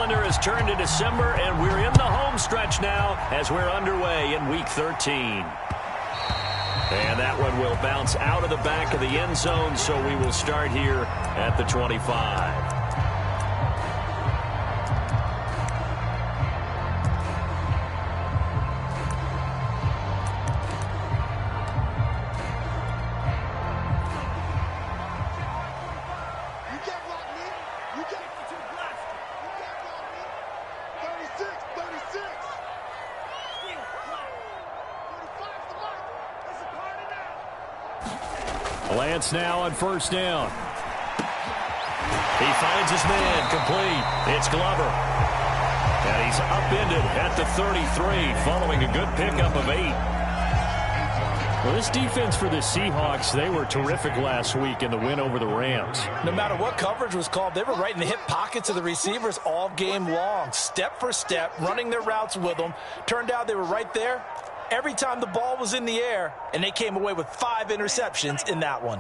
calendar has turned to December, and we're in the home stretch now as we're underway in Week 13. And that one will bounce out of the back of the end zone, so we will start here at the 25. Lance now on first down. He finds his man complete. It's Glover. And he's upended at the 33 following a good pickup of 8. Well, this defense for the Seahawks, they were terrific last week in the win over the Rams. No matter what coverage was called, they were right in the hip pockets of the receivers all game long, step for step, running their routes with them. Turned out they were right there every time the ball was in the air, and they came away with 5 interceptions in that one.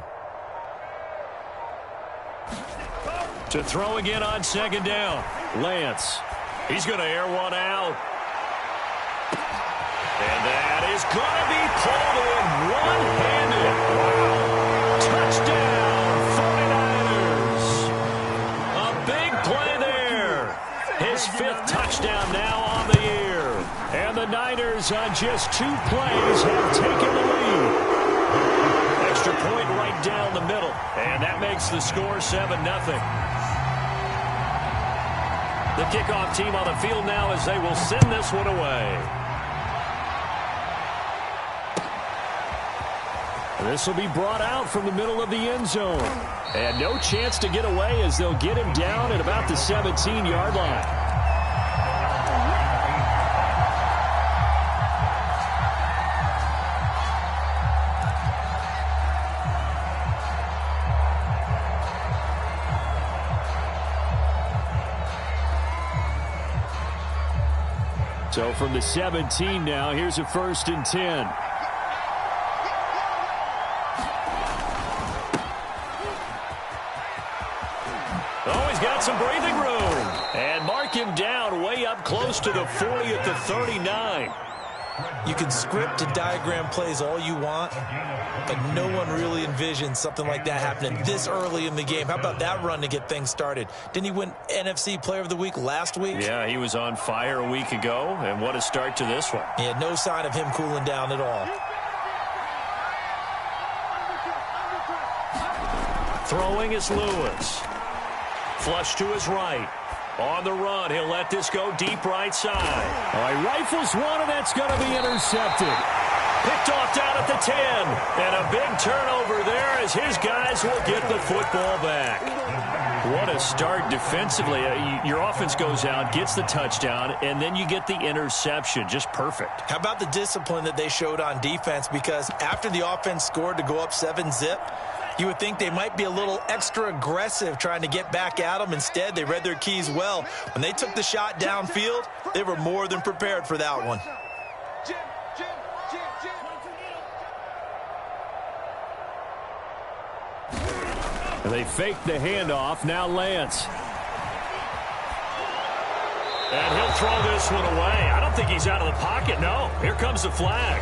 To throw again on second down, Lance. He's going to air one out. And that is going to be pulled in one-handed. Wow. Touchdown, 49ers. A big play there. His 5th touchdown now on the year. And the Niners on just 2 plays have taken the lead. Extra point right down the middle. And that makes the score 7-0. The kickoff team on the field now as they will send this one away. This will be brought out from the middle of the end zone. And no chance to get away as they'll get him down at about the 17-yard line. So from the 17 now, here's a 1st and 10. Oh, he's got some breathing room. And mark him down way up close to the 40 at the 39. You can script and diagram plays all you want, but no one really envisioned something like that happening this early in the game. How about that run to get things started? Didn't he win NFC Player of the Week last week? Yeah, he was on fire a week ago, and what a start to this one. Yeah, no sign of him cooling down at all. Throwing is Lewis. Flush to his right. On the run, he'll let this go deep right side. Oh, he rifles one, and that's going to be intercepted. Picked off down at the 10. And a big turnover there as his guys will get the football back. What a start defensively. Your offense goes out, gets the touchdown, and then you get the interception. Just perfect. How about the discipline that they showed on defense? Because after the offense scored to go up 7-zip, you would think they might be a little extra aggressive trying to get back at them. Instead, they read their keys well. When they took the shot downfield, they were more than prepared for that one. And they fake the handoff. Now Lance. And he'll throw this one away. I don't think he's out of the pocket. No, here comes the flag.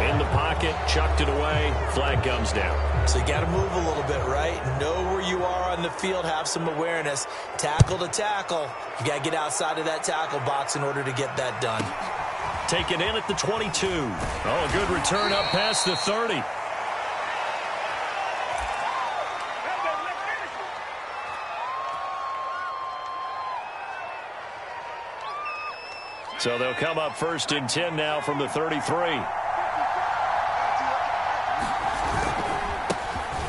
In the pocket, chucked it away. Flag comes down. So you got to move a little bit, right? Know where you are on the field, have some awareness. Tackle to tackle. You got to get outside of that tackle box in order to get that done. Taken in at the 22. Oh, a good return up past the 30. So they'll come up 1st and 10 now from the 33.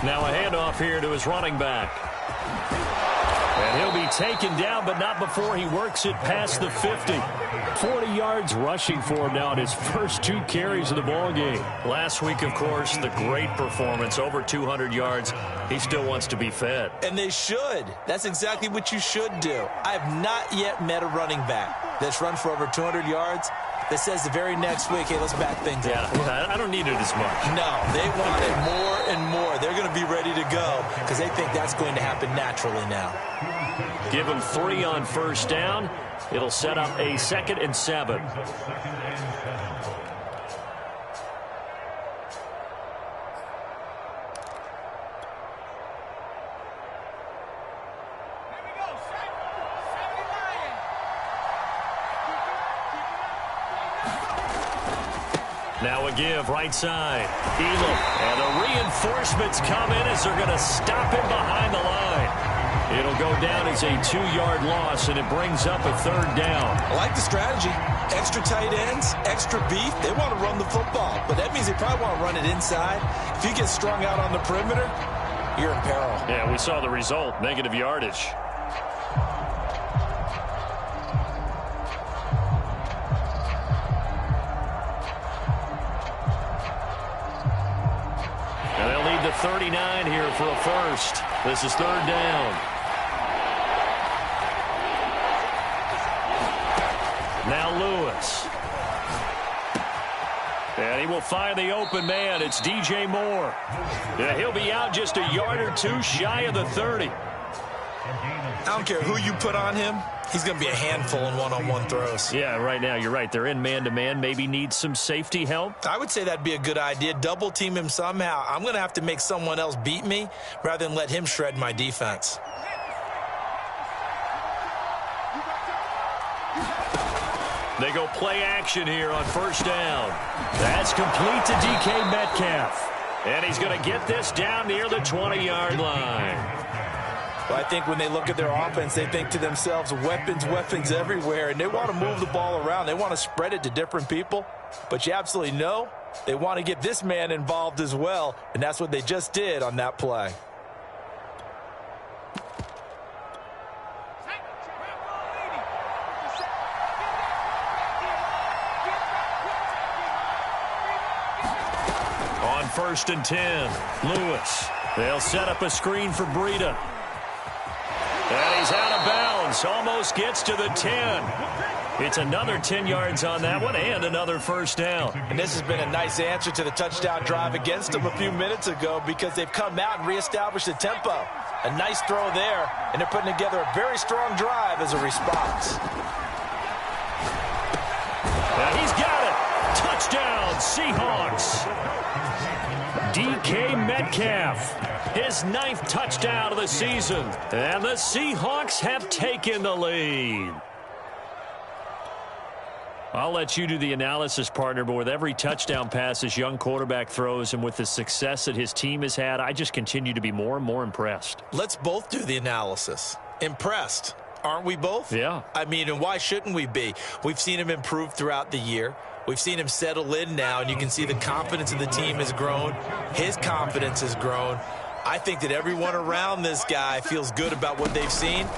Now a handoff here to his running back. And he'll be taken down, but not before he works it past the 50. 40 yards rushing for him now in his first 2 carries of the ball game. Last week, of course, the great performance, over 200 yards. He still wants to be fed. And they should. That's exactly what you should do. I have not yet met a running back that's run for over 200 yards that says the very next week, hey, let's back things up. Yeah, I don't need it as much. No, they want it more and more. They're going to be ready to go because they think that's going to happen naturally now. Give them 3 on first down. It'll set up a 2nd and 7. Now a give, right side. Elam. And the reinforcements come in as they're going to stop him behind the line. It'll go down as a 2-yard loss, and it brings up a 3rd down. I like the strategy. Extra tight ends, extra beef. They want to run the football, but that means they probably want to run it inside. If you get strung out on the perimeter, you're in peril. Yeah, we saw the result, negative yardage. And they'll need the 39 here for a first. This is 3rd down. Now Lewis. And he will find the open man. It's DJ Moore. Yeah, he'll be out just a yard or 2 shy of the 30. I don't care who you put on him. He's going to be a handful in one-on-one throws. Yeah, right now, you're right. They're in man-to-man. Maybe needs some safety help. I would say that'd be a good idea. Double team him somehow. I'm going to have to make someone else beat me rather than let him shred my defense. They go play action here on first down. That's complete to DK Metcalf. And he's going to get this down near the 20-yard line. Well, I think when they look at their offense, they think to themselves, weapons, weapons everywhere, and they want to move the ball around. They want to spread it to different people, but you absolutely know they want to get this man involved as well, and that's what they just did on that play. On 1st and 10, Lewis. They'll set up a screen for Breida. And he's out of bounds. Almost gets to the 10. It's another 10 yards on that one and another first down. And this has been a nice answer to the touchdown drive against them a few minutes ago because they've come out and reestablished the tempo. A nice throw there, and they're putting together a very strong drive as a response. And he's got it. Touchdown, Seahawks. DK Metcalf, his 9th touchdown of the season. And the Seahawks have taken the lead. I'll let you do the analysis, partner, but with every touchdown pass this young quarterback throws and with the success that his team has had, I just continue to be more and more impressed. Let's both do the analysis. Impressed. Aren't we both? Yeah. I mean, and why shouldn't we be? We've seen him improve throughout the year. We've seen him settle in now, and you can see the confidence of the team has grown. His confidence has grown. I think that everyone around this guy feels good about what they've seen,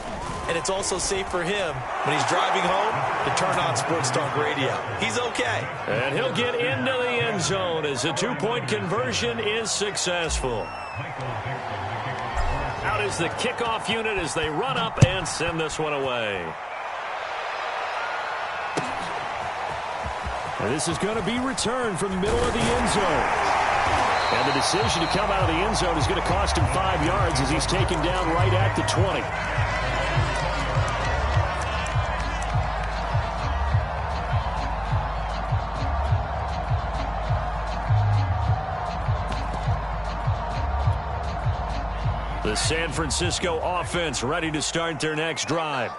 and it's also safe for him when he's driving home to turn on Sports Talk Radio. He's okay. And he'll get into the end zone as the 2-point conversion is successful. Out is the kickoff unit as they run up and send this one away. And this is going to be returned from the middle of the end zone. And the decision to come out of the end zone is going to cost him 5 yards as he's taken down right at the 20. The San Francisco offense ready to start their next drive.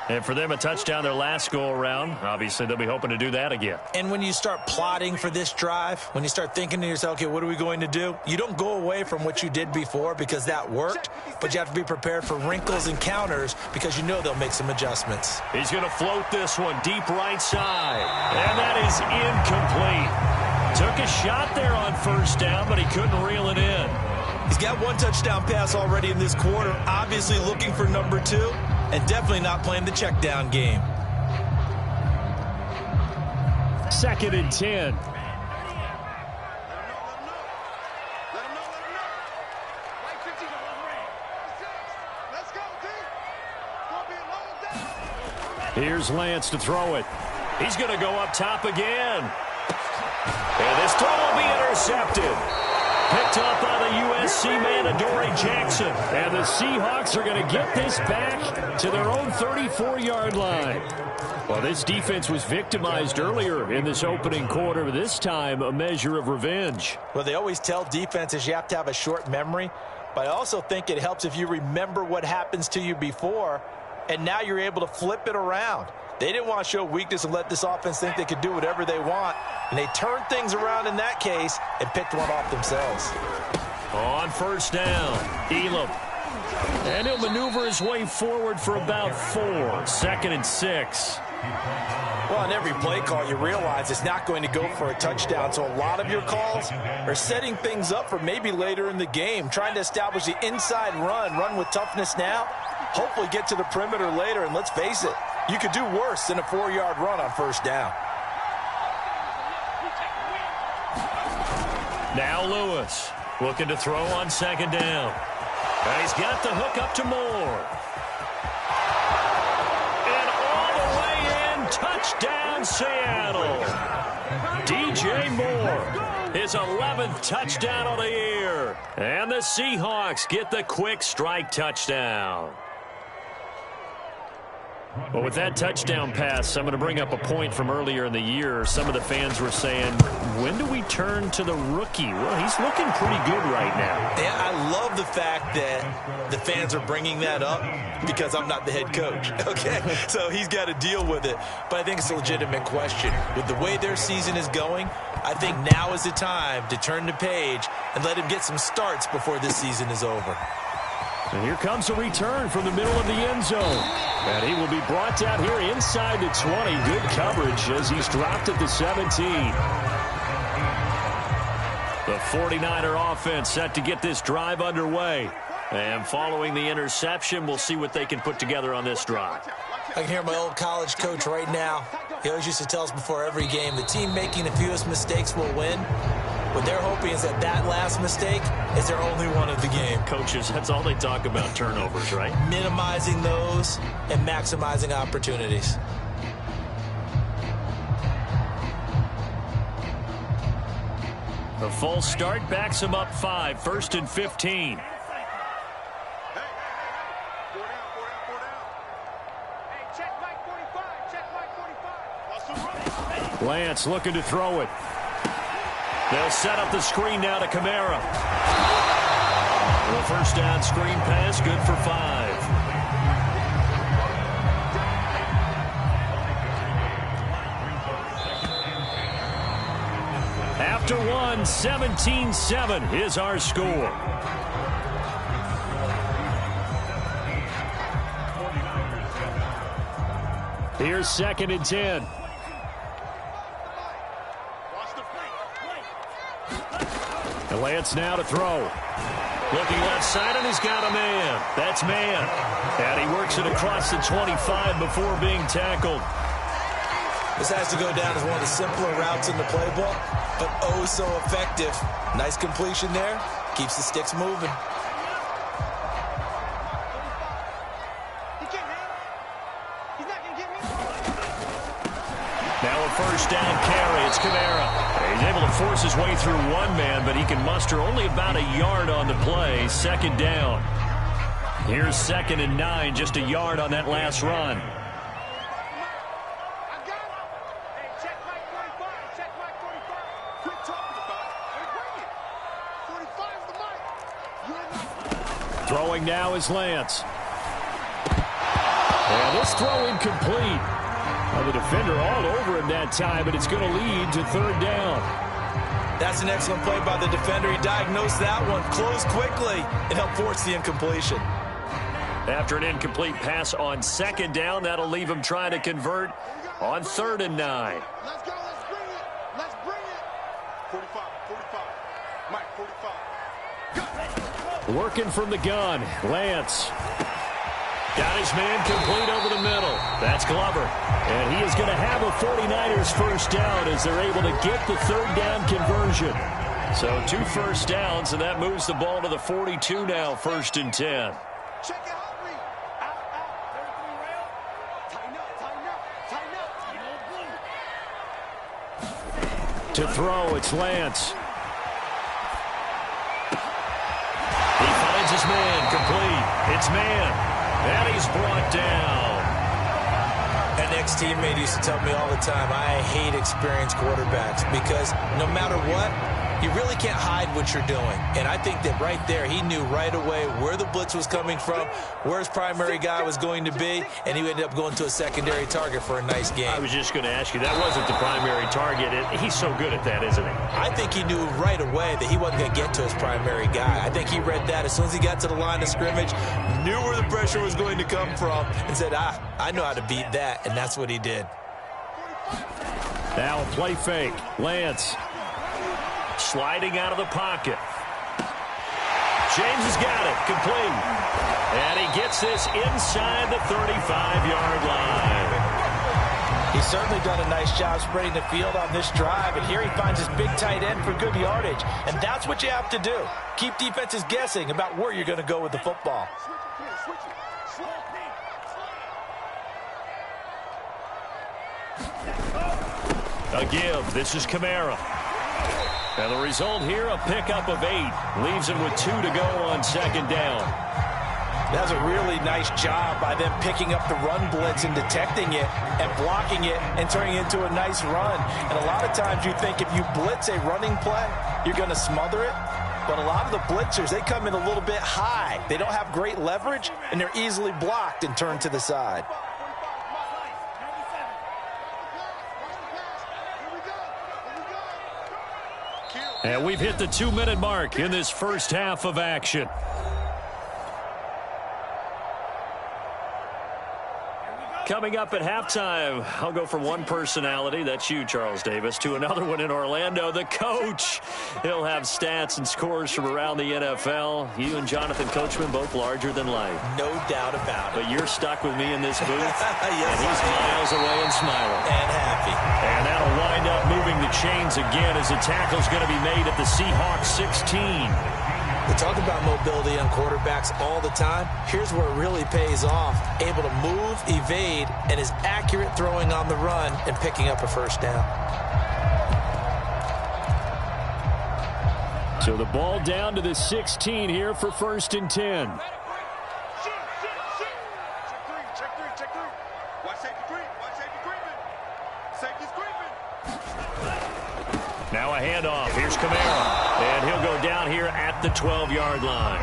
And for them, a touchdown their last go-around. Obviously, they'll be hoping to do that again. And when you start plotting for this drive, when you start thinking to yourself, okay, what are we going to do? You don't go away from what you did before because that worked, but you have to be prepared for wrinkles and counters because you know they'll make some adjustments. He's going to float this one deep right side. And that is incomplete. Took a shot there on first down, but he couldn't reel it in. He's got 1 touchdown pass already in this quarter, obviously looking for number 2. And definitely not playing the check down game. 2nd and 10. Here's Lance to throw it. He's going to go up top again. And this throw will be intercepted. Picked up by the USC man, Adoree Jackson. And the Seahawks are going to get this back to their own 34-yard line. Well, this defense was victimized earlier in this opening quarter. This time, a measure of revenge. Well, they always tell defenses you have to have a short memory. But I also think it helps if you remember what happens to you before, and now you're able to flip it around. They didn't want to show weakness and let this offense think they could do whatever they want. And they turned things around in that case and picked one off themselves. On first down, Elam. And he'll maneuver his way forward for about 4. 2nd and 6. Well, on every play call, you realize it's not going to go for a touchdown. So a lot of your calls are setting things up for maybe later in the game, trying to establish the inside run with toughness now, hopefully get to the perimeter later. And let's face it, you could do worse than a 4-yard run on first down. Now Lewis looking to throw on 2nd down. And he's got the hook up to Moore. And all the way in, touchdown Seattle. DJ Moore, his 11th touchdown of the year. And the Seahawks get the quick strike touchdown. Well, with that touchdown pass, I'm going to bring up a point from earlier in the year. Some of the fans were saying, when do we turn to the rookie? Well, he's looking pretty good right now. Yeah, I love the fact that the fans are bringing that up because I'm not the head coach, okay? So he's got to deal with it. But I think it's a legitimate question. With the way their season is going, I think now is the time to turn the page and let him get some starts before this season is over. And here comes a return from the middle of the end zone. And he will be brought down here inside the 20. Good coverage as he's dropped at the 17. The 49er offense set to get this drive underway. And following the interception, we'll see what they can put together on this drive. I can hear my old college coach right now. He always used to tell us before every game, the team making the fewest mistakes will win. What they're hoping is that last mistake is their only one of the game. Coaches, that's all they talk about, turnovers, right? Minimizing those and maximizing opportunities. The false start backs him up 5. 1st and 15. Lance looking to throw it. They'll set up the screen now to Kamara. The first down screen pass, good for 5. After 1, 17-7 is our score. Here's 2nd and 10. Lance now to throw. Looking left side, and he's got a man. That's man. And he works it across the 25 before being tackled. This has to go down as one of the simpler routes in the playbook, but oh so effective. Nice completion there. Keeps the sticks moving. Now a first down carry. It's Kamara. He's able to force his way through one man, but he can muster only about a yard on the play. 2nd down. Here's 2nd and 9, just a yard on that last run. Throwing now is Lance. And this throw incomplete. Well, the defender all over him that time, but it's going to lead to 3rd down. That's an excellent play by the defender. He diagnosed that one, closed quickly, and helped force the incompletion. After an incomplete pass on 2nd down, that'll leave him trying to convert on 3rd and 9. Let's go. Let's bring it. Let's bring it. 45. Mike, 45. Go. Working from the gun, Lance. Got his man complete over the middle. That's Glover. And he is going to have a 49ers first down as they're able to get the 3rd down conversion. So 2 first downs, and that moves the ball to the 42 now, 1st and 10. Check it out, Reed. Out. Tighten up. To throw, it's Lance. He finds his man, complete. It's man, and he's brought down. An ex-teammate used to tell me all the time, I hate experienced quarterbacks because no matter what, you really can't hide what you're doing. And I think that right there, he knew right away where the blitz was coming from, where his primary guy was going to be, and he ended up going to a secondary target for a nice game. I was just going to ask you, that wasn't the primary target. He's so good at that, isn't he? I think he knew right away that he wasn't going to get to his primary guy. I think he read that as soon as he got to the line of scrimmage, knew where the pressure was going to come from, and said, I know how to beat that, and that's what he did. Now play fake. Lance. Sliding out of the pocket. James has got it. Complete. And he gets this inside the 35-yard line. He's certainly done a nice job spreading the field on this drive, and here he finds his big tight end for good yardage. And that's what you have to do. Keep defenses guessing about where you're going to go with the football. A give. This is Kamara. And the result here, a pickup of 8. Leaves him with 2 to go on second down. That's a really nice job by them picking up the run blitz and detecting it and blocking it and turning it into a nice run. And a lot of times you think if you blitz a running play, you're going to smother it. But a lot of the blitzers, they come in a little bit high. They don't have great leverage, and they're easily blocked and turned to the side. And we've hit the 2-minute mark in this first half of action. Coming up at halftime, I'll go from one personality, that's you, Charles Davis, to another one in Orlando, the coach. He'll have stats and scores from around the NFL. You and Jonathan Coachman, both larger than life. No doubt about it. But you're stuck with me in this booth, yes, and he's miles away and smiling. And happy. And that'll wind up moving the chains again as the tackle's going to be made at the Seahawks 16. We talk about mobility on quarterbacks all the time. Here's where it really pays off. Able to move, evade, and is accurate throwing on the run and picking up a first down. So the ball down to the 16 here for 1st and 10. Check 3. Watch safety creeping. Safety's creeping. Now a handoff. Here's Kamara. And he'll go down here at the 12-yard line.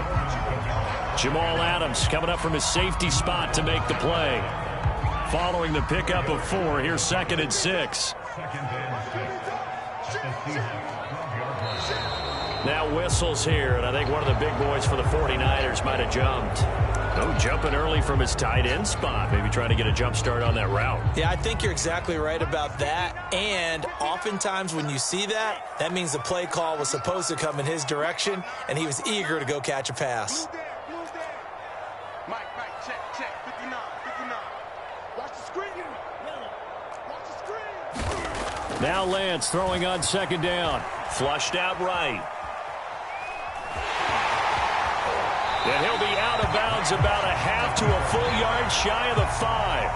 Jamal Adams coming up from his safety spot to make the play. Following the pickup of 4, here's 2nd and 6. Now whistles here, and I think one of the big boys for the 49ers might have jumped. Oh, jumping early from his tight end spot. Maybe trying to get a jump start on that route. Yeah, I think you're exactly right about that. And oftentimes when you see that, that means the play call was supposed to come in his direction, and he was eager to go catch a pass. Mike, check. 59. Watch the screen. Watch the screen. Now Lance throwing on 2nd down. Flushed out right. And he'll be out of bounds about a half to a full yard shy of the 5.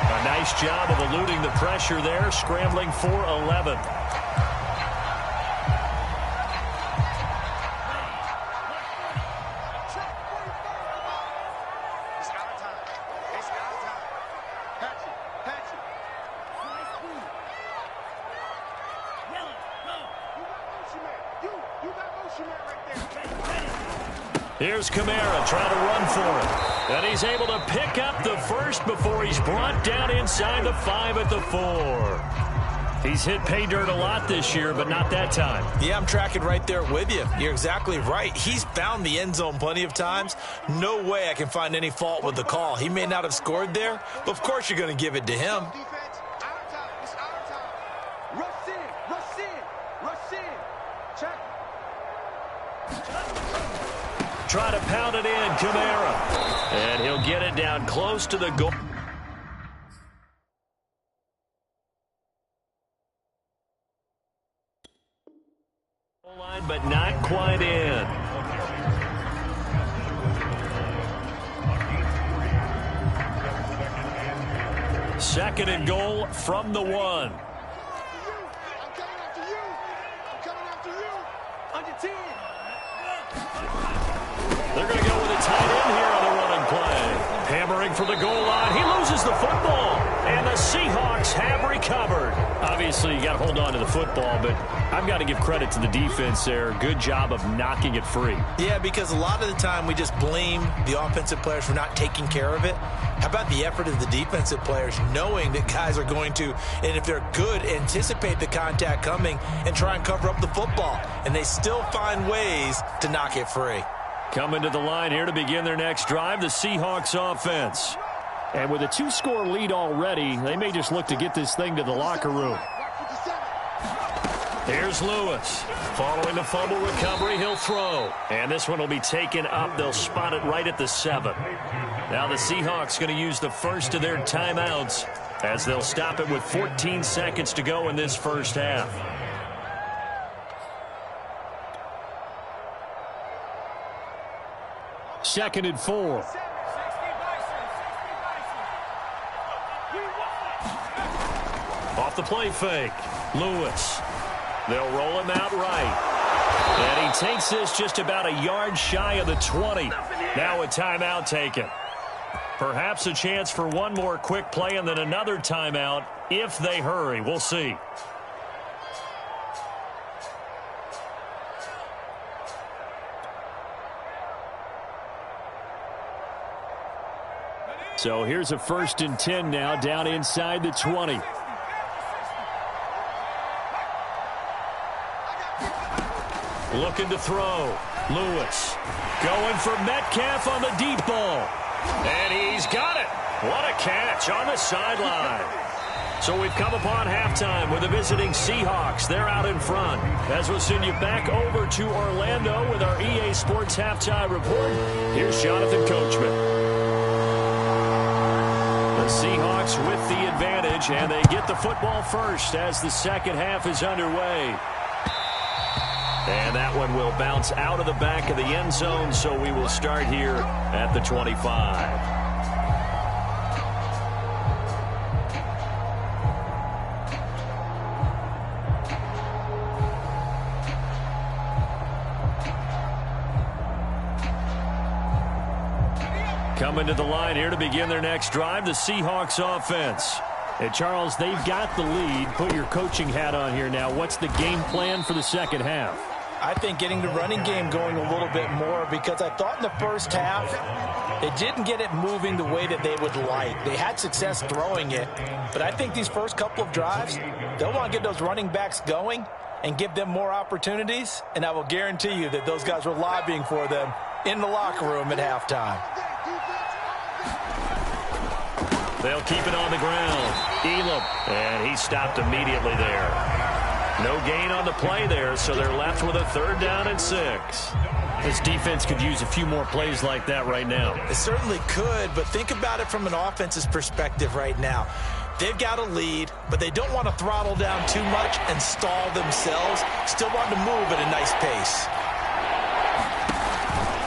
A nice job of eluding the pressure there, scrambling for 11th. It's out of time. Patch it. You got motion man right there. Here's Kamara trying to run for it. And he's able to pick up the first before he's brought down inside the 5 at the 4. He's hit pay dirt a lot this year, but not that time. Yeah, I'm tracking right there with you. You're exactly right. He's found the end zone plenty of times. No way I can find any fault with the call. He may not have scored there, but of course you're going to give it to him. Defense, out of time. It's out of time. Rush in. Check. Try to pound it in, Kamara. And he'll get it down close to the goal. Line, but not quite in. Second and goal from the 1. I'm coming after you. They're going to go with a tight end here on the running play. Hammering for the goal line. He loses the football. And the Seahawks have recovered. Obviously, you got to hold on to the football, but I've got to give credit to the defense there. Good job of knocking it free. Yeah, because a lot of the time we just blame the offensive players for not taking care of it. How about the effort of the defensive players knowing that guys are going to, and if they're good, anticipate the contact coming and try and cover up the football. And they still find ways to knock it free. Coming to the line here to begin their next drive, the Seahawks offense. And with a 2-score lead already, they may just look to get this thing to the locker room. Here's Lewis. Following the fumble recovery, he'll throw. And this one will be taken up. They'll spot it right at the 7. Now the Seahawks going to use the first of their timeouts as they'll stop it with 14 seconds to go in this first half. Second and 4. Off the play fake. Lewis. They'll roll him out right. And he takes this just about a yard shy of the 20. Now a timeout taken. Perhaps a chance for one more quick play and then another timeout if they hurry. We'll see. So here's a 1st and 10 now down inside the 20. Looking to throw. Lewis going for Metcalf on the deep ball. And he's got it. What a catch on the sideline. So we've come upon halftime with the visiting Seahawks. They're out in front. As we'll send you back over to Orlando with our EA Sports Halftime Report. Here's Jonathan Coachman. The Seahawks with the advantage, and they get the football first as the second half is underway. And that one will bounce out of the back of the end zone, so we will start here at the 25. Coming to the line here to begin their next drive, the Seahawks offense. And Charles, they've got the lead. Put your coaching hat on here now. What's the game plan for the second half? I think getting the running game going a little bit more, because I thought in the first half they didn't get it moving the way that they would like. They had success throwing it, but I think these first couple of drives, they'll want to get those running backs going and give them more opportunities, and I will guarantee you that those guys were lobbying for them in the locker room at halftime. They'll keep it on the ground. Elam, and he stopped immediately there. No gain on the play there, so they're left with a 3rd down and 6. This defense could use a few more plays like that right now. It certainly could, but think about it from an offense's perspective right now. They've got a lead, but they don't want to throttle down too much and stall themselves. Still want to move at a nice pace.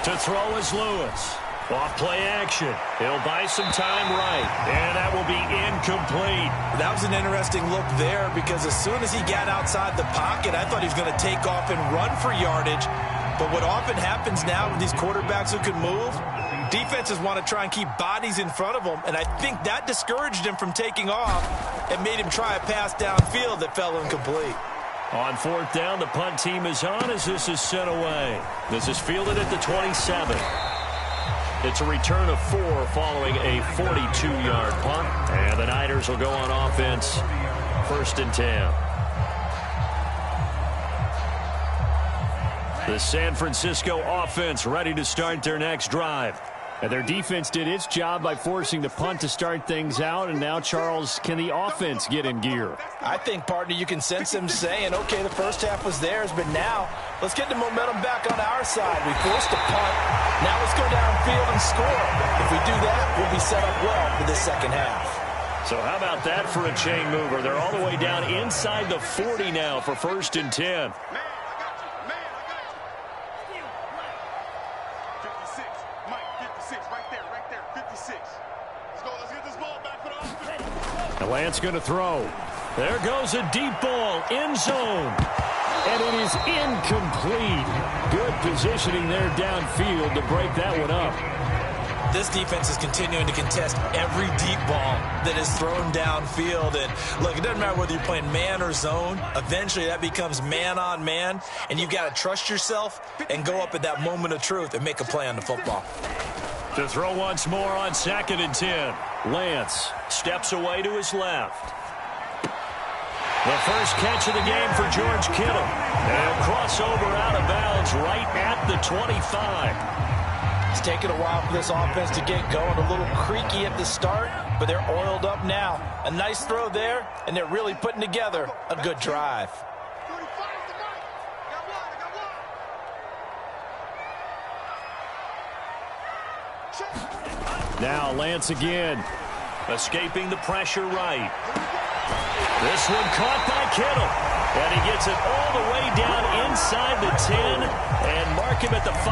To throw is Lewis. Off play action. He'll buy some time right. And that will be incomplete. That was an interesting look there, because as soon as he got outside the pocket, I thought he was going to take off and run for yardage. But what often happens now with these quarterbacks who can move, defenses want to try and keep bodies in front of them. And I think that discouraged him from taking off and made him try a pass downfield that fell incomplete. On 4th down, the punt team is on as this is sent away. This is fielded at the 27. It's a return of 4 following a 42-yard punt. And the Niners will go on offense. 1st and 10. The San Francisco offense ready to start their next drive. And their defense did its job by forcing the punt to start things out. And now, Charles, can the offense get in gear? I think, partner, you can sense them saying, okay, the first half was theirs, but now let's get the momentum back on our side. We forced a punt. Now let's go downfield and score. If we do that, we'll be set up well for the second half. So how about that for a chain mover? They're all the way down inside the 40 now for 1st and 10. Lance going to throw. There goes a deep ball, end zone. and it is incomplete. Good positioning there downfield to break that one up. This defense is continuing to contest every deep ball that is thrown downfield. And look, it doesn't matter whether you're playing man or zone. Eventually, that becomes man on man, and you've got to trust yourself and go up at that moment of truth and make a play on the football. To throw once more on 2nd and 10. Lance steps away to his left. The first catch of the game for George Kittle. And he'll cross over out of bounds right at the 25. It's taken a while for this offense to get going. A little creaky at the start, but they're oiled up now. A nice throw there, and they're really putting together a good drive. Now Lance again. Escaping the pressure right. This one caught by Kittle. And he gets it all the way down inside the 10 and mark him at the 5.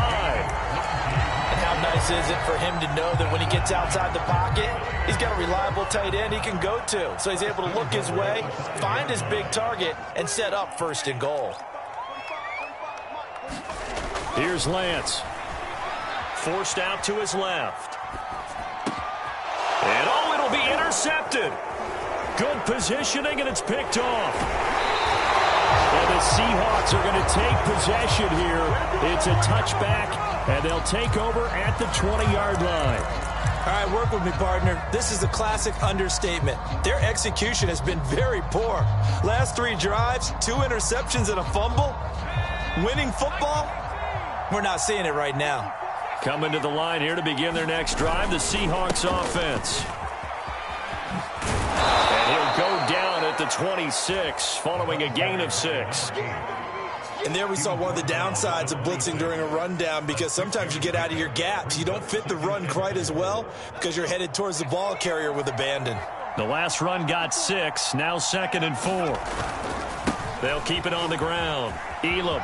And how nice is it for him to know that when he gets outside the pocket, he's got a reliable tight end he can go to. So he's able to look his way, find his big target, and set up 1st and goal. Here's Lance. Forced out to his left. And oh, it'll be intercepted. Good positioning, and it's picked off. And the Seahawks are going to take possession here. It's a touchback, and they'll take over at the 20-yard line. All right, work with me, partner. This is a classic understatement. Their execution has been very poor. Last 3 drives, 2 interceptions and a fumble. Winning football? We're not seeing it right now. Coming to the line here to begin their next drive, the Seahawks offense. And he'll go down at the 26 following a gain of 6. And there we saw one of the downsides of blitzing during a rundown, because sometimes you get out of your gaps. You don't fit the run quite as well because you're headed towards the ball carrier with abandon. The last run got 6, now 2nd and 4. They'll keep it on the ground. Elam.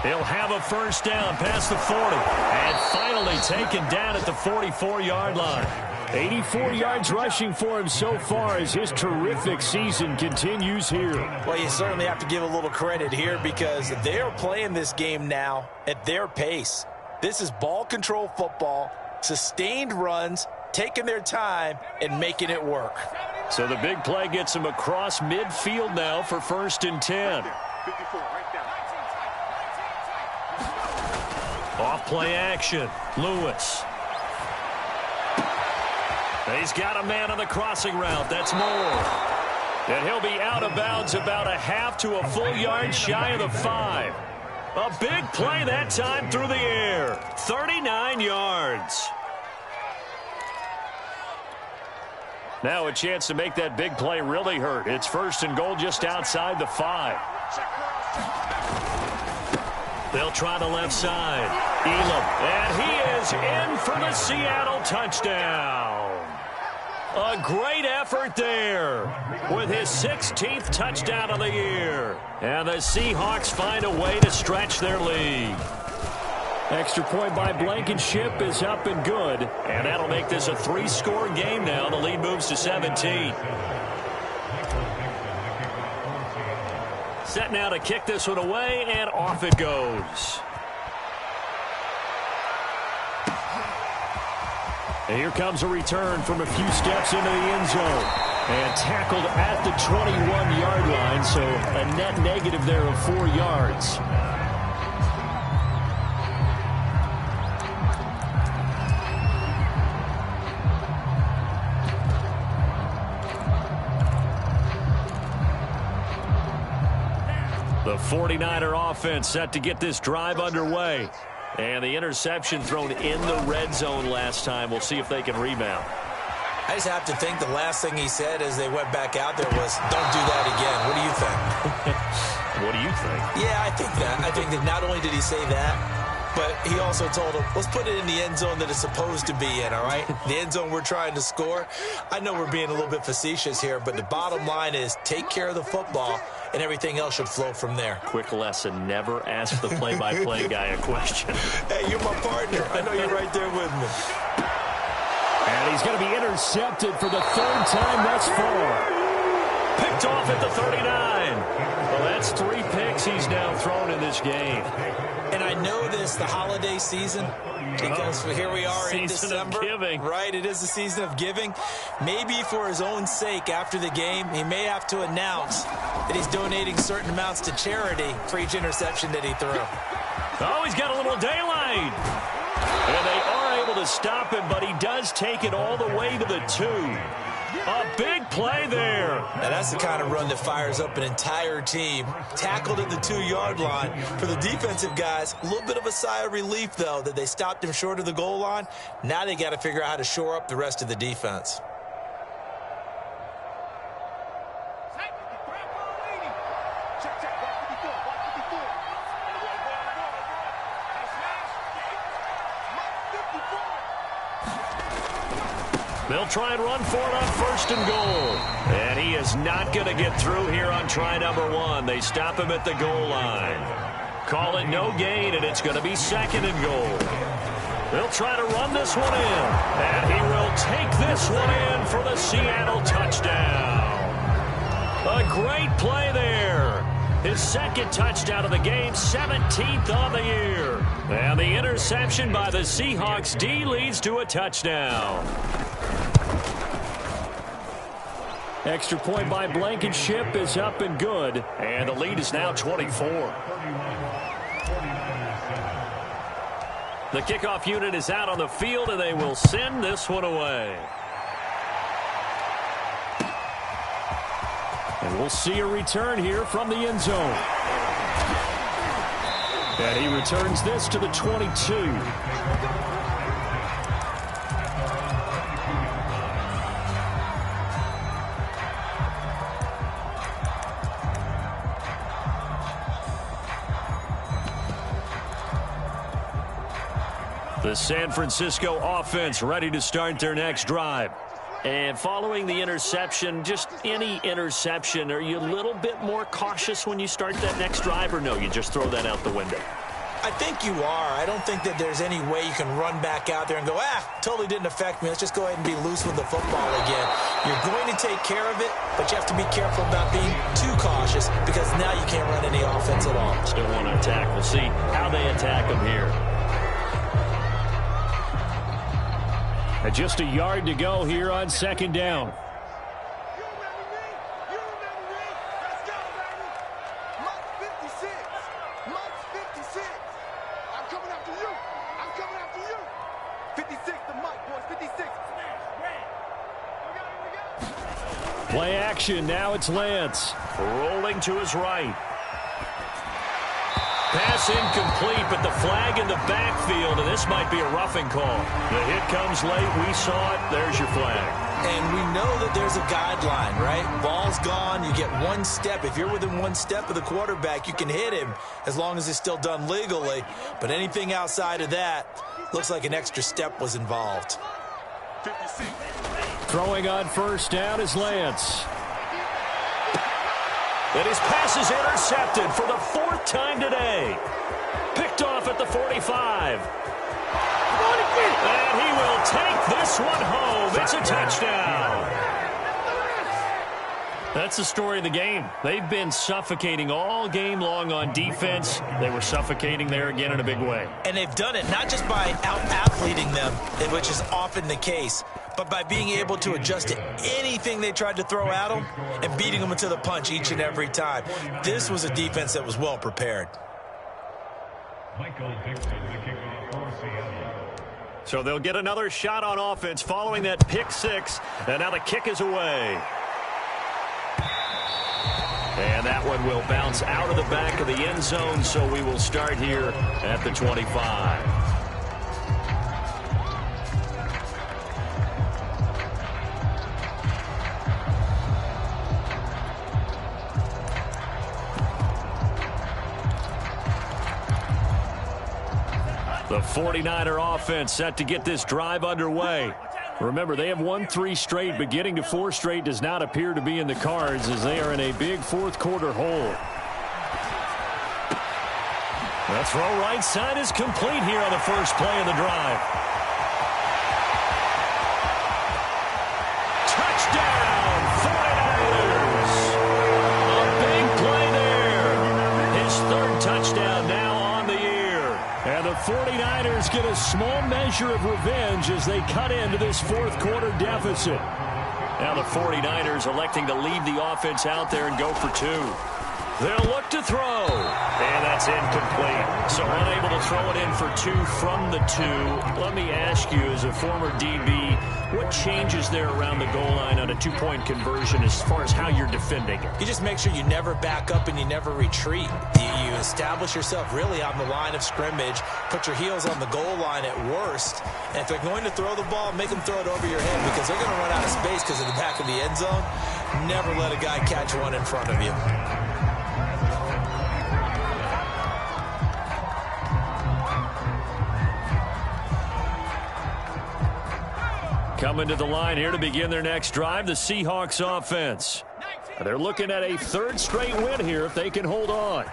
He'll have a first down past the 40. And finally taken down at the 44-yard line. 84 yards rushing for him so far as his terrific season continues here. Well, you certainly have to give a little credit here because they're playing this game now at their pace. This is ball control football, sustained runs, taking their time, and making it work. So the big play gets him across midfield now for 1st and 10. Off play action. Lewis. He's got a man on the crossing route. That's Moore. And he'll be out of bounds about a half to a full yard shy of the 5. A big play that time through the air. 39 yards. Now a chance to make that big play really hurt. It's 1st and goal just outside the 5. They'll try the left side. Elam. And he is in for the Seattle touchdown. A great effort there with his 16th touchdown of the year. And the Seahawks find a way to stretch their lead. Extra point by Blankenship is up and good. And that'll make this a 3-score game now. The lead moves to 17. Set now to kick this one away, and off it goes. And here comes a return from a few steps into the end zone. And tackled at the 21-yard line, so a net negative there of 4 yards. The 49er offense set to get this drive underway. And the interception thrown in the red zone last time. We'll see if they can rebound. I just have to think the last thing he said as they went back out there was, don't do that again. What do you think? What do you think? Yeah, I think that. I think that not only did he say that, but he also told him, let's put it in the end zone that it's supposed to be in, all right? The end zone we're trying to score. I know we're being a little bit facetious here, but the bottom line is take care of the football, and everything else should flow from there. Quick lesson, never ask the play-by-play guy a question. Hey, you're my partner. I know you're right there with me. And he's going to be intercepted for the 3rd time thus far. Picked off at the 39. Well, that's 3 picks he's now thrown in this game. And I know this, the holiday season, because here we are in December. Season of giving. Right, it is the season of giving. Maybe for his own sake after the game, he may have to announce that he's donating certain amounts to charity for each interception that he threw. Oh, he's got a little daylight. And they are able to stop him, but he does take it all the way to the 2. A big play there. Now, that's the kind of run that fires up an entire team. Tackled at the 2-yard line. For the defensive guys, a little bit of a sigh of relief, though, that they stopped him short of the goal line. Now they got to figure out how to shore up the rest of the defense. They'll try and run for it on 1st and goal. And he is not going to get through here on try number 1. They stop him at the goal line. Call it no gain, and it's going to be 2nd and goal. They'll try to run this one in. And he will take this one in for the Seattle touchdown. A great play there. His 2nd touchdown of the game, 17th on the year. And the interception by the Seahawks D leads to a touchdown. Extra point by Blankenship is up and good. And the lead is now 24. The kickoff unit is out on the field, and they will send this one away. And we'll see a return here from the end zone. And he returns this to the 22. The San Francisco offense ready to start their next drive. And following the interception, just any interception, are you a little bit more cautious when you start that next drive, or no, you just throw that out the window? I think you are. I don't think that there's any way you can run back out there and go, totally didn't affect me. Let's just go ahead and be loose with the football again. You're going to take care of it, but you have to be careful about being too cautious because now you can't run any offense at all. Still want to attack. We'll see how they attack them here. And just a yard to go here on 2nd down. Play action. Now it's Lance. Rolling to his right. Pass incomplete, but the flag in the backfield, and this might be a roughing call. The hit comes late. We saw it. There's your flag. And we know that there's a guideline, right? Ball's gone. You get 1 step. If you're within 1 step of the quarterback, you can hit him as long as it's still done legally. But anything outside of that, looks like an extra step was involved. Throwing on 1st down is Lance. And his pass is intercepted for the 4th time today. Picked off at the 45. And he will take this one home. It's a touchdown. That's the story of the game. They've been suffocating all game long on defense. They were suffocating there again in a big way. And they've done it not just by out-athleting them, which is often the case, but by being able to adjust to anything they tried to throw at them and beating them into the punch each and every time. This was a defense that was well prepared. So they'll get another shot on offense following that pick 6. And now the kick is away. And that one will bounce out of the back of the end zone, so we will start here at the 25. The 49er offense set to get this drive underway. Remember, they have won 3 straight, but getting to 4 straight does not appear to be in the cards as they are in a big 4th quarter hole. The throw right side is complete here on the first play of the drive. Touchdown, 49ers! A big play there. And the 49ers get a small measure of revenge as they cut into this fourth quarter deficit. Now the 49ers electing to leave the offense out there and go for two. They'll look to throw. And that's incomplete. So unable to throw it in for two from the two. Let me ask you, as a former DB, what changes there around the goal line on a two-point conversion as far as how you're defending it? You just make sure you never back up and you never retreat. You establish yourself really on the line of scrimmage, put your heels on the goal line at worst, and if they're going to throw the ball, make them throw it over your head because they're going to run out of space because of the back of the end zone. Never let a guy catch one in front of you. Coming to the line here to begin their next drive, the Seahawks offense. They're looking at a third straight win here if they can hold on. And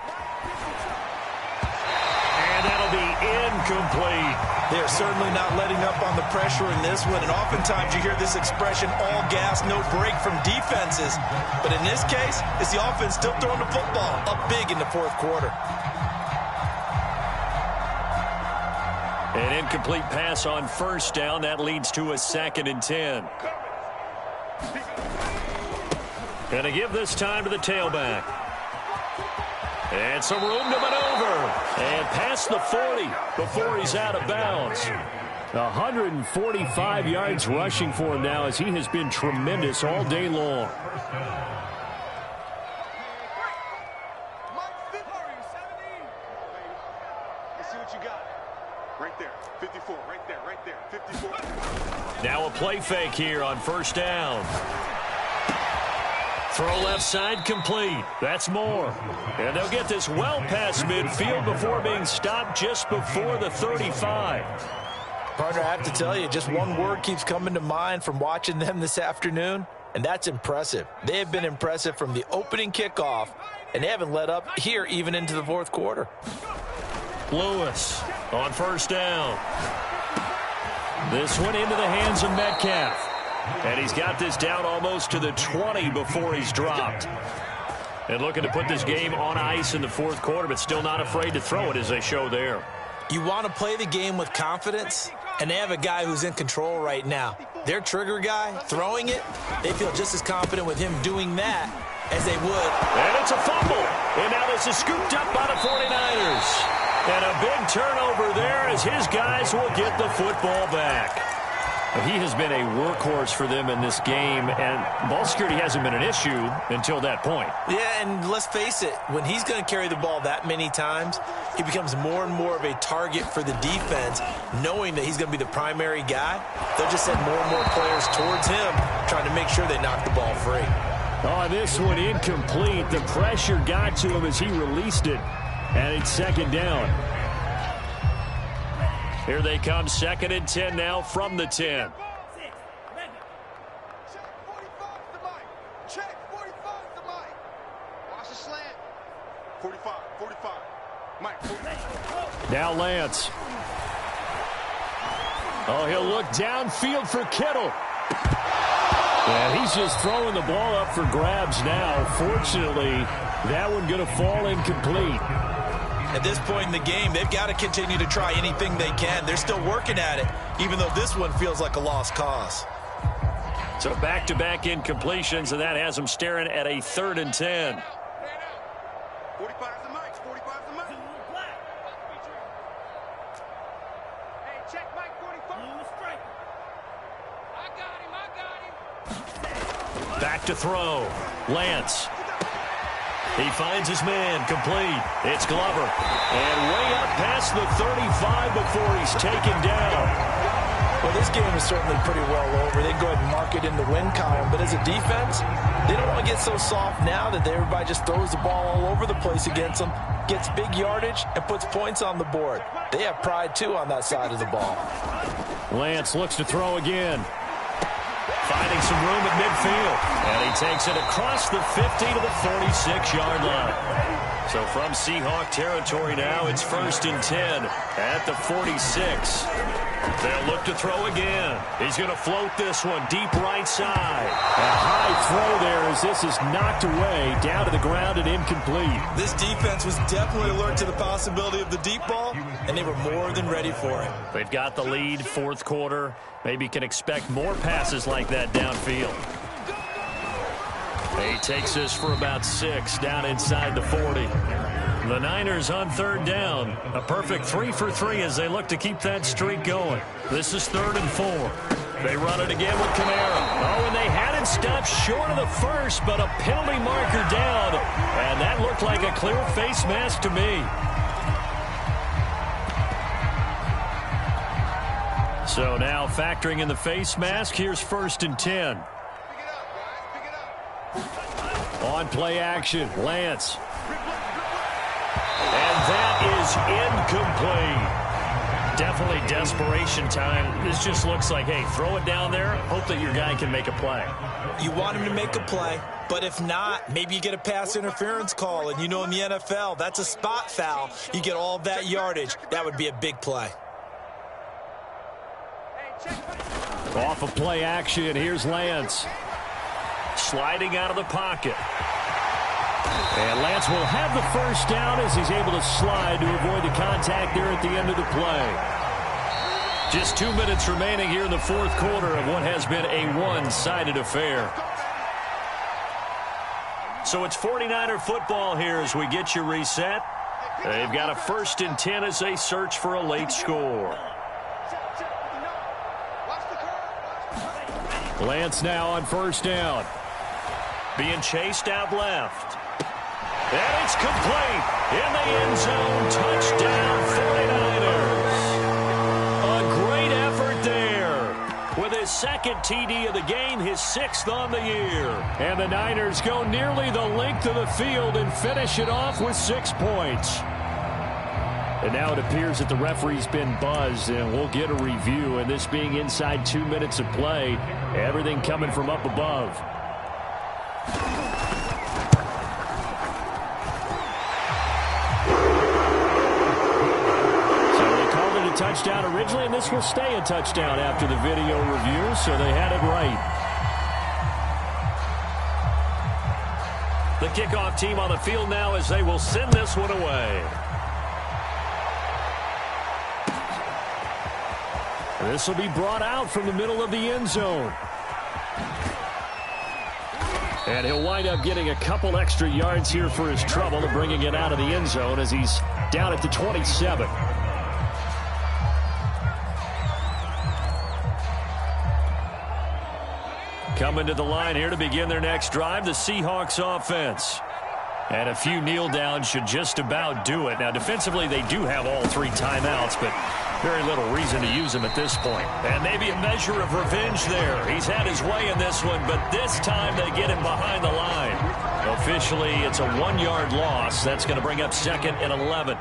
that'll be incomplete. They're certainly not letting up on the pressure in this one, and oftentimes you hear this expression, all gas, no break from defenses. But in this case, it's the offense still throwing the football up big in the fourth quarter. An incomplete pass on first down. That leads to a 2nd and 10. Going to give this time to the tailback. And some room to maneuver. And past the 40 before he's out of bounds. 145 yards rushing for him now as he has been tremendous all day long. Let's see what you got. Right there, 54, right there, 54. Now a play fake here on first down. Throw left side complete. That's more. And they'll get this well past midfield before being stopped just before the 35. Partner, I have to tell you, just one word keeps coming to mind from watching them this afternoon, and that's impressive. They have been impressive from the opening kickoff, and they haven't let up here even into the fourth quarter. Lewis on first down. This one into the hands of Metcalf. And he's got this down almost to the 20 before he's dropped. And looking to put this game on ice in the fourth quarter, but still not afraid to throw it as they show there. You want to play the game with confidence, and they have a guy who's in control right now. Their trigger guy, throwing it, they feel just as confident with him doing that as they would. And it's a fumble. And now this is scooped up by the 49ers. And a big turnover there as his guys will get the football back. He has been a workhorse for them in this game, and ball security hasn't been an issue until that point. Yeah, and let's face it, when he's going to carry the ball that many times, he becomes more and more of a target for the defense, knowing that he's going to be the primary guy. They'll just send more and more players towards him, trying to make sure they knock the ball free. Oh, this one incomplete. The pressure got to him as he released it, and it's second down. Here they come, 2nd and 10 now from the 10. Check 45 the mic. Check 45 the mic. Watch the slant. 45. Mike, 45. Now Lance. Oh, he'll look downfield for Kittle. And he's just throwing the ball up for grabs now. Fortunately, that one going to fall incomplete. At this point in the game, they've got to continue to try anything they can. They're still working at it, even though this one feels like a lost cause. So back-to-back incompletions, and that has them staring at a 3rd and 10. 45 the mic. 45 the mic. Hey, check Mike 45. I got him. Back to throw. Lance. He finds his man, complete. It's Glover. And way up past the 35 before he's taken down. Well, this game is certainly pretty well over. They go ahead and mark it in the win column. But as a defense, they don't want to get so soft now that everybody just throws the ball all over the place against them, gets big yardage, and puts points on the board. They have pride, too, on that side of the ball. Lance looks to throw again. Finding some room at midfield. And he takes it across the 50 to the 46-yard line. So from Seahawk territory now, it's 1st and 10 at the 46. They'll look to throw again. He's going to float this one deep right side. A high throw there as this is knocked away down to the ground and incomplete. This defense was definitely alert to the possibility of the deep ball, and they were more than ready for it. They've got the lead, 4th quarter. Maybe can expect more passes like that downfield. He takes this for about 6 down inside the 40. The Niners on 3rd down. A perfect 3 for 3 as they look to keep that streak going. This is 3rd and 4. They run it again with Kamara. Oh, and they had it stopped short of the first, but a penalty marker down. And that looked like a clear face mask to me. So now factoring in the face mask, here's 1st and 10. On play action, Lance. And that is incomplete. Definitely desperation time. This just looks like, hey, throw it down there, hope that your guy can make a play. You want him to make a play, but if not, maybe you get a pass interference call, and you know in the NFL, that's a spot foul. You get all that yardage. That would be a big play. Off of play action, here's Lance. Sliding out of the pocket. And Lance will have the first down as he's able to slide to avoid the contact there at the end of the play. Just 2 minutes remaining here in the 4th quarter of what has been a one-sided affair. So it's 49er football here as we get you reset. They've got a 1st and 10 as they search for a late score. Lance now on 1st down. Being chased out left. And it's complete. In the end zone. Touchdown 49ers. A great effort there. With his 2nd TD of the game, his 6th on the year. And the Niners go nearly the length of the field and finish it off with 6 points. And now it appears that the referee's been buzzed, and we'll get a review. And this being inside 2 minutes of play, everything coming from up above. Touchdown originally, and this will stay a touchdown after the video review, so they had it right. The kickoff team on the field now as they will send this one away. This will be brought out from the middle of the end zone. And he'll wind up getting a couple extra yards here for his trouble and bringing it out of the end zone as he's down at the 27. Coming to the line here to begin their next drive, the Seahawks offense. And a few kneel downs should just about do it. Now, defensively, they do have all 3 timeouts, but very little reason to use them at this point. And maybe a measure of revenge there. He's had his way in this one, but this time they get him behind the line. Officially, it's a 1-yard loss. That's going to bring up 2nd and 11.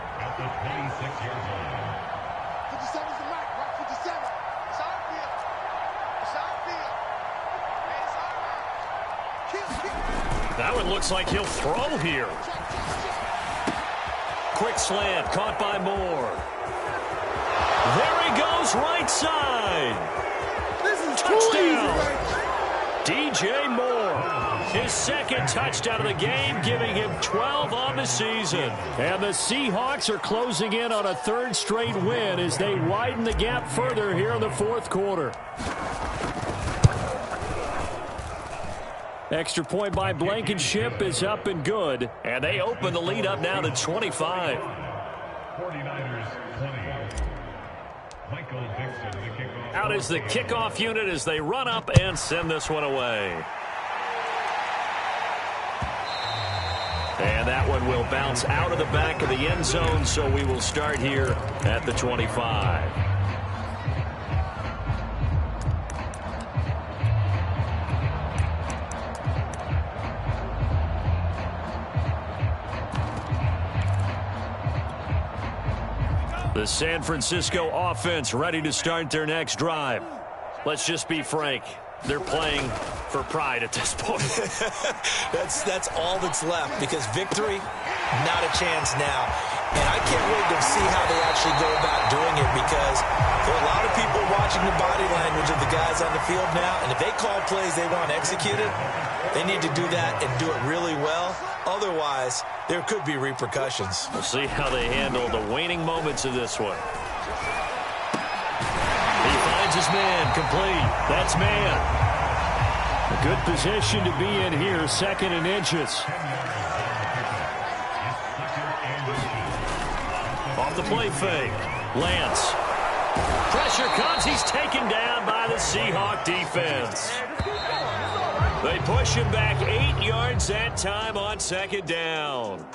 That one looks like he'll throw here. Quick slant, caught by Moore. There he goes, right side. Touchdown. DJ Moore. His 2nd touchdown of the game, giving him 12 on the season. And the Seahawks are closing in on a 3rd straight win as they widen the gap further here in the 4th quarter. Extra point by Blankenship is up and good. And they open the lead up now to 25. 49ers 20. Out is the kickoff unit as they run up and send this one away. And that one will bounce out of the back of the end zone, so we will start here at the 25. The San Francisco offense ready to start their next drive. Let's just be frank. They're playing for pride at this point. That's all that's left, because victory, not a chance now. And I can't wait to see how they actually go about doing it, because there are a lot of people watching the body language of the guys on the field now, and if they call plays they want executed, they need to do that and do it really well. Otherwise, there could be repercussions. We'll see how they handle the waning moments of this one. He finds his man, complete. That's man. A good position to be in here, 2nd and inches. Off the play fake. Lance. Pressure comes. He's taken down by the Seahawk defense. They push him back 8 yards that time on 2nd down.